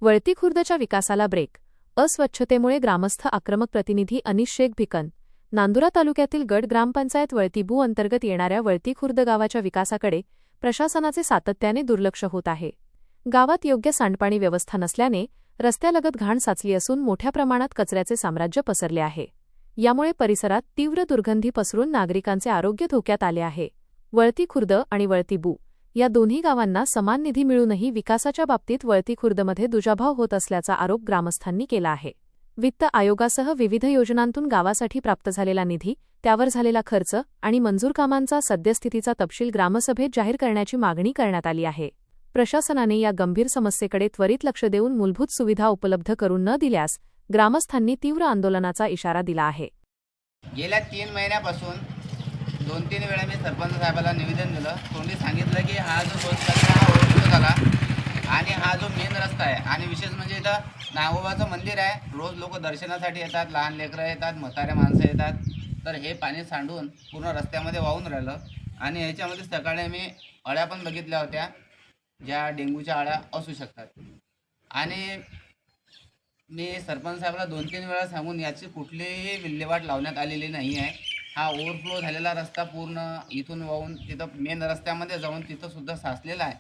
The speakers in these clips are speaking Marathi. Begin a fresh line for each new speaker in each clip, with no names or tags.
वळती खुर्दच्या विकासाला ब्रेक. अस्वच्छतेमुळे ग्रामस्थ आक्रमक. प्रतिनिधी अनिश शेख भिकन. नांदुरा तालुक्यातील गड ग्रामपंचायत वळतीबू अंतर्गत येणाऱ्या वळती खुर्द गावाच्या विकासाकडे प्रशासनाचे सातत्याने दुर्लक्ष होत आहे. गावात योग्य सांडपाणी व्यवस्था नसल्याने रस्त्यालगत घाण साचली असून मोठ्या प्रमाणात कचऱ्याचे साम्राज्य पसरले आहे. यामुळे परिसरात तीव्र दुर्गंधी पसरून नागरिकांचे आरोग्य धोक्यात आले आहे. वळती खुर्द आणि वळतीबू या दोन्ही गावांना समान निधी मिळूनही विकासाच्या बाबतीत वळती खुर्दमध्ये दुजाभाव होत असल्याचा आरोप ग्रामस्थांनी केला आहे. वित्त आयोगासह विविध योजनांतून गावासाठी प्राप्त झालेला निधी, त्यावर झालेला खर्च आणि मंजूर कामांचा सद्यस्थितीचा तपशील ग्रामसभेत जाहीर करण्याची मागणी करण्यात आली आहे. प्रशासनाने या गंभीर समस्येकडे त्वरित लक्ष देऊन मूलभूत सुविधा उपलब्ध करून न दिल्यास ग्रामस्थांनी तीव्र आंदोलनाचा इशारा दिला आहे.
गेल्या 3 महिन्यापासून 2-3 वेळा मी सरपंच साहेबाला निवेदन दिलं. तोंडी सांगितलं की हा जो कचरा हा ओव्हरफ्लो झाला आणि हा जो मेन रस्ता आहे आणि विशेष म्हणजे इथं नागोबाचं मंदिर आहे. रोज लोक दर्शनासाठी येतात, लहान लेकरं येतात, म्हातारे माणसं येतात. तर हे पाणी सांडून पूर्ण रस्त्यामध्ये वाहून राहिलं आणि ह्याच्यामध्ये सकाळी मी अळ्या पण बघितल्या होत्या, ज्या डेंग्यूच्या अळ्या असू शकतात. आणि मी सरपंच साहेबाला 2-3 वेळा सांगून याची कुठलीही विल्हेवाट लावण्यात आलेली नाही आहे. हा ओव्हरफ्लो झालेला रस्ता पूर्ण इथून वाहून तिथं मेन रस्त्यामध्ये जाऊन तिथंसुद्धा साचलेला आहे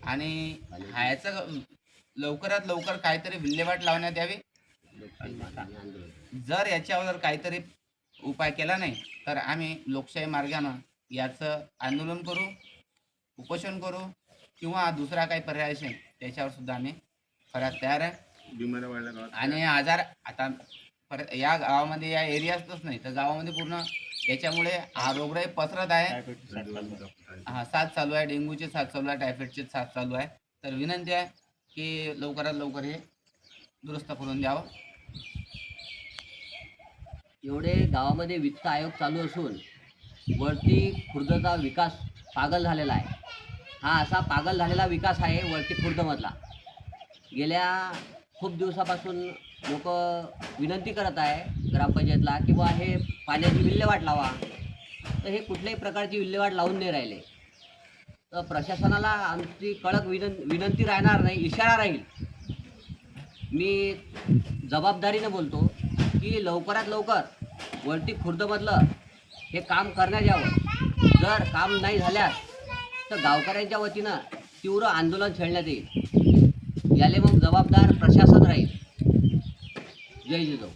आणि ह्याचं लवकरात लवकर काहीतरी विल्हेवाट लावण्यात यावी. जर याच्यावर काहीतरी उपाय केला नाही तर आम्ही लोकशाही मार्गानं याचं आंदोलन करू, उपोषण करू किंवा दुसरा काही पर्याय असेल त्याच्यावरसुद्धा आम्ही खऱ्यात तयार आहे. आणि आजार आता परत या गावामध्ये या एरियातच नाही तर गावामध्ये पूर्ण याच्यामुळे हा रोगराई पसरत आहे. साथ चालू आहे, डेंग्यूचे साथ चालू आहे, टायफॉईडचे साथ चालू आहे. तर विनंती आहे की लवकरात लवकर हे दुरुस्त करून द्यावं.
एवढे गावामध्ये वित्त आयोग चालू असून वळती खुर्दचा विकास पागल झालेला आहे. हा असा पागल झालेला विकास आहे वळती खुर्दमधला. गेल्या खूप दिवसापासून लोक विनंती करत आहे ग्रामपंचायतला की बा हे पाण्याची विल्हेवाट लावा. तर हे कुठल्याही प्रकारची विल्हेवाट लावून नाही राहिले. तर प्रशासनाला आमची कडक विनंती राहणार नाही, इशारा राहील. मी जबाबदारीनं बोलतो की लवकरात लवकर वळती खुर्दमधलं हे काम करण्यात यावं. जर काम नाही झाल्यास तर गावकऱ्यांच्या वतीनं तीव्र आंदोलन छेडण्यात येईल. याले मग जबाबदार प्रशासन राहील. जय जिजाऊ.